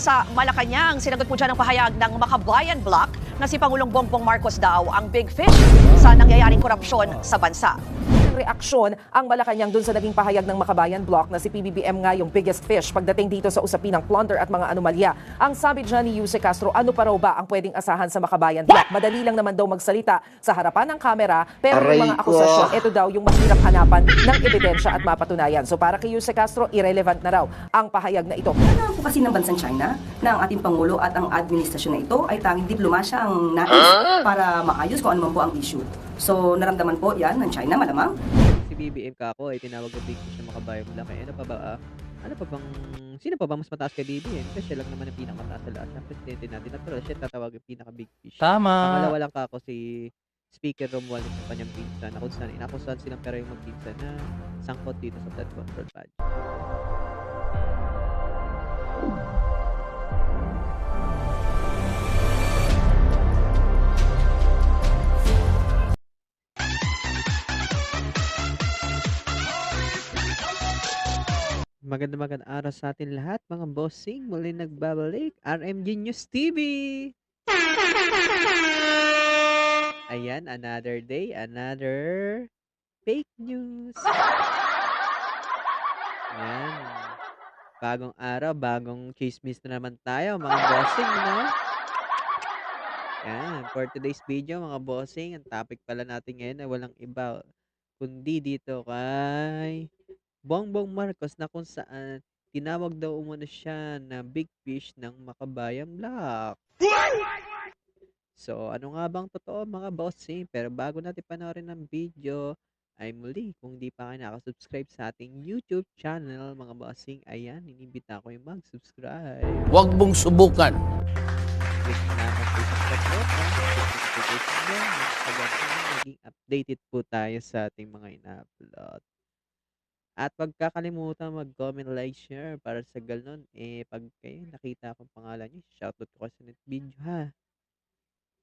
sa Malacanang, sinagot po dyan ang pahayag ng Makabayan Bloc na si Pangulong Bongbong Marcos daw ang big fish sa nangyayaring korupsyon sa bansa. Reaksyon ang Malacanang dun sa naging pahayag ng Makabayan Bloc na si PBBM nga yung biggest fish pagdating dito sa usapin ng plunder at mga anomalya. Ang sabi dyan ni Yuse Castro, ano pa raw ba ang pwedeng asahan sa Makabayan Bloc? Madali lang naman daw magsalita sa harapan ng kamera, pero yung mga akusasyon, ito daw yung mahirap hanapan ng ebidensya at mapatunayan. So para kay Yuse Castro, irrelevant na raw ang pahayag na ito. Alam po kasi ng bansang China na ang ating Pangulo at ang administrasyon na ito ay tanging diplomasya ang nais para maayos kung ano man po ang issue. So naramdaman po yan ng China malamang. Si BBM ka ako ay tinawag na big fish na Makabayan Bloc. Ano pa ba? Sino pa ba mas mataas kay BBM? Kasi siya lang naman ang pinakamataas sa lahat. Ang presidente natin. Natural siya tatawag yung pinaka-big fish. Tama. Pangalawa lang ka ako si Speaker Romualdez ng kanyang pinsan. Inakusahan silang pero yung magpinsan na sangkot dito sa flood control project. Magandang araw sa atin lahat mga bossing. Muli nagbabalik RMG News TV. Ayan, another day, another fake news. Ayan. Bagong araw, bagong chismis na naman tayo mga bossing, no? Ayan, for today's video mga bossing, ang topic pala natin ngayon ay walang iba kundi dito kay Bongbong Marcos na kung saan tinawag daw umano siya na big fish ng Makabayan Bloc. So, ano nga bang totoo mga bossing? Pero bago natin panoorin ng video, ay muli, kung di pa kayo nakasubscribe sa ating YouTube channel, mga bossing, ayan, inibita ko yung mag-subscribe. Huwag mong subukan. Click na mag-subscribe po, notification bell, maging updated po tayo sa ating mga ina-upload. At wag kakalimutan mag-comment, like, share para sa ganun, pag kayo nakita akong pangalan nyo, shoutout ko sa next video ha.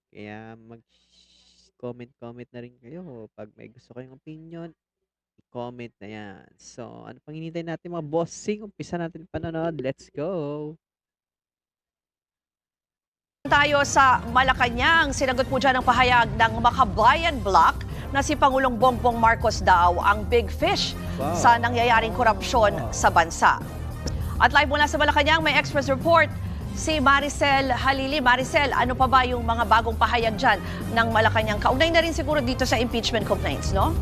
Kaya mag-comment na rin kayo. Pag may gusto kayong opinion, i-comment na yan. So, ano pang hinihintay natin mga bossing? Umpisa natin panonood. Let's go! Tayo sa Malacanang, sinagot po dyan ang pahayag ng Makabayan Bloc na si Pangulong Bongbong Marcos daw ang big fish sa nangyayaring korupsyon sa bansa. At live mula sa Malacanang, may Express Report si Maricel Halili. Maricel, ano pa ba yung mga bagong pahayag dyan ng Malacanang? Kaugnay na rin siguro dito sa impeachment complaints, no?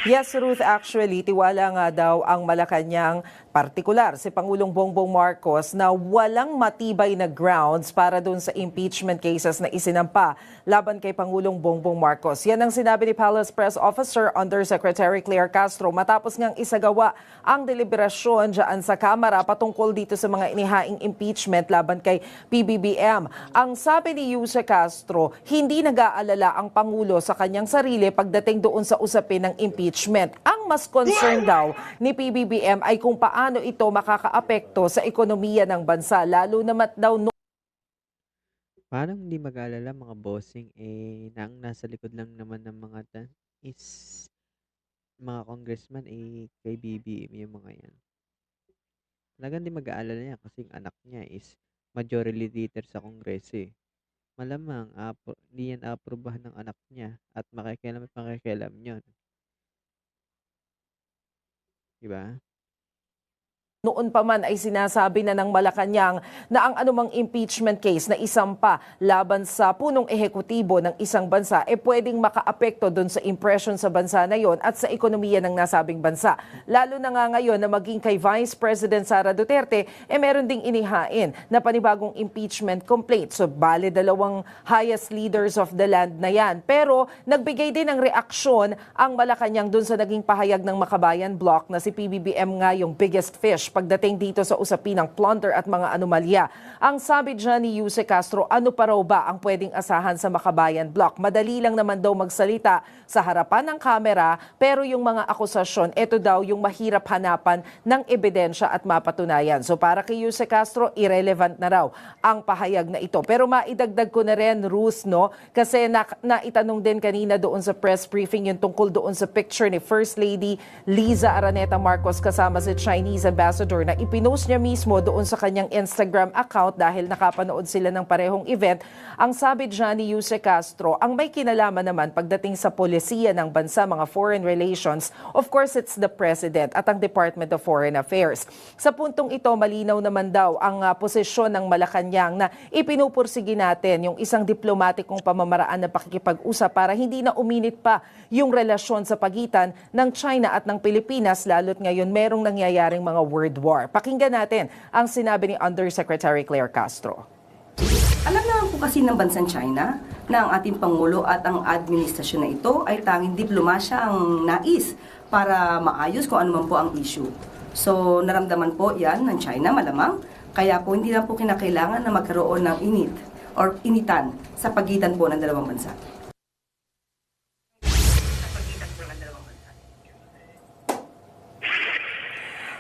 Yes, Ruth, actually, tiwala nga daw ang Malacanang, partikular si Pangulong Bongbong Marcos, na walang matibay na grounds para dun sa impeachment cases na isinampa laban kay Pangulong Bongbong Marcos. Yan ang sinabi ni Palace Press Officer Undersecretary Claire Castro matapos ngang isagawa ang deliberasyon dyan sa Kamara patungkol dito sa mga inihaing impeachment laban kay PBBM. Ang sabi ni Yuse Castro, hindi nag-aalala ang Pangulo sa kanyang sarili pagdating doon sa usapin ng impeachment. Ang mas concern daw ni PBBM ay kung paano ito makakaapekto sa ekonomiya ng bansa, lalo na daw Parang hindi mag-aalala mga bossing, na ang nasa likod lang naman ng mga is mga congressman, kay BBM yung mga yan. Talagang hindi mag-aalala niya kasi yung anak niya is majority leader sa kongreso eh. Malamang hindi yan aprobahan ng anak niya at makikialam yun. Diba? noon pa man ay sinasabi na ng Malacanang na ang anumang impeachment case na isampa laban sa punong ehekutibo ng isang bansa pwedeng makaapekto doon sa impression sa bansa na yon at sa ekonomiya ng nasabing bansa. Lalo na nga ngayon na maging kay Vice President Sara Duterte, meron ding inihain na panibagong impeachment complaint. So bale dalawang highest leaders of the land na yan. Pero nagbigay din ng reaksyon ang Malacanang doon sa naging pahayag ng Makabayan Bloc na si PBBM nga yung biggest fish pagdating dito sa usapin ng plunder at mga anomalya. Ang sabi dyan ni Yuse Castro, ano pa raw ba ang pwedeng asahan sa Makabayan Block? Madali lang naman daw magsalita sa harapan ng kamera, pero yung mga akusasyon, ito daw yung mahirap hanapan ng ebidensya at mapatunayan. So para kay Yuse Castro, irrelevant na raw ang pahayag na ito. Pero maidagdag ko na rin, Ruth, no? Kasi naitanong din kanina doon sa press briefing yung tungkol doon sa picture ni First Lady Liza Araneta Marcos kasama si Chinese Ambassador na ipinost niya mismo doon sa kanyang Instagram account dahil nakapanood sila ng parehong event. Ang sabi dyan ni Yuse Castro, ang may kinalaman naman pagdating sa polisiya ng bansa, mga foreign relations, of course it's the President at ang Department of Foreign Affairs. Sa puntong ito, malinaw naman daw ang posisyon ng Malacanang na ipinupursige natin yung isang diplomatikong pamamaraan na pakikipag-usap para hindi na uminit pa yung relasyon sa pagitan ng China at ng Pilipinas, lalo't ngayon merong nangyayaring mga word war. Pakinggan natin ang sinabi ni Undersecretary Claire Castro. Alam naman po kasi ng bansang China na ang ating Pangulo at ang administrasyon na ito ay tanging diplomasya ang nais para maayos kung ano man po ang issue. So naramdaman po yan ng China malamang, kaya po hindi lang po kinakailangan na magkaroon ng init or initan sa pagitan po ng dalawang bansa.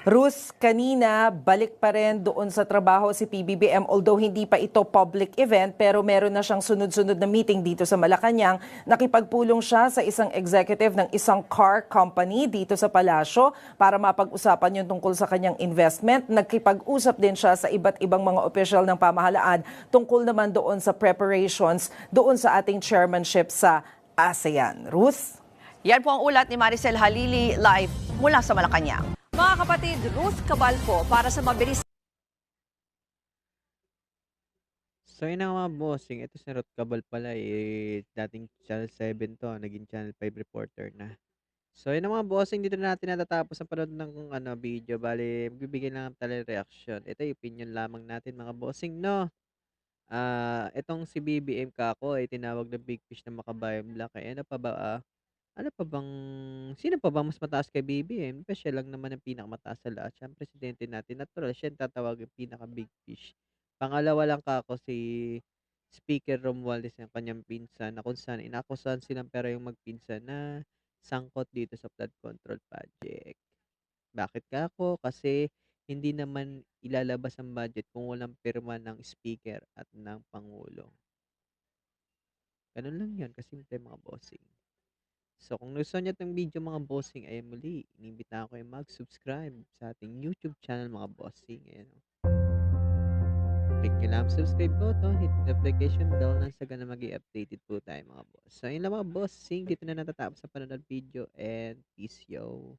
Ruth, kanina balik pa rin doon sa trabaho si PBBM, although hindi pa ito public event, pero meron na siyang sunod-sunod na meeting dito sa Malacanang. Nakipagpulong siya sa isang executive ng isang car company dito sa Palasyo para mapag-usapan yung tungkol sa kanyang investment. Nagkipag-usap din siya sa iba't ibang mga opisyal ng pamahalaan tungkol naman doon sa preparations doon sa ating chairmanship sa ASEAN. Ruth? Yan po ang ulat ni Maricel Halili live mula sa Malacanang. Mga kapatid, Ruth Cabalco para sa mabilis. So yun ang mga bossing. Ito si Ruth Cabal pala dating Channel 7 to. Naging Channel 5 reporter na. So yun ang mga bossing. Dito na natin natatapos ang panood ng video. Bali, magbibigay lang tayo reaction. Ito yung opinion lamang natin mga bossing, no? Itong si BBM Kako ay tinawag na Big Fish na Makabayan Black. Ano pa ba sino pa ba mas mataas kay BBM? Pero siya lang naman ang pinakamataas sa lahat. Siya ang presidente natin. Natural, siya ang tatawag yung pinaka-big fish. Pangalawa lang kako si Speaker Romualdez ng kanyang pinsan na kung saan inakusahan silang pero yung magpinsan na sangkot dito sa flood control project. Bakit kako? Kasi hindi naman ilalabas ang budget kung walang pirma ng speaker at ng pangulo. Ganun lang yun. Kasimple mga bossing. So, kung gusto niyo itong video mga bossing, ay muli, inimbitahan ko kayo mag-subscribe sa ating YouTube channel mga bossing. Ayan. Click nyo lang ang subscribe button, hit the notification bell nang sa ganun mag-i-updated po tayo mga boss. So, yun lang mga bossing, dito na natatapos sa panonood video and peace yo.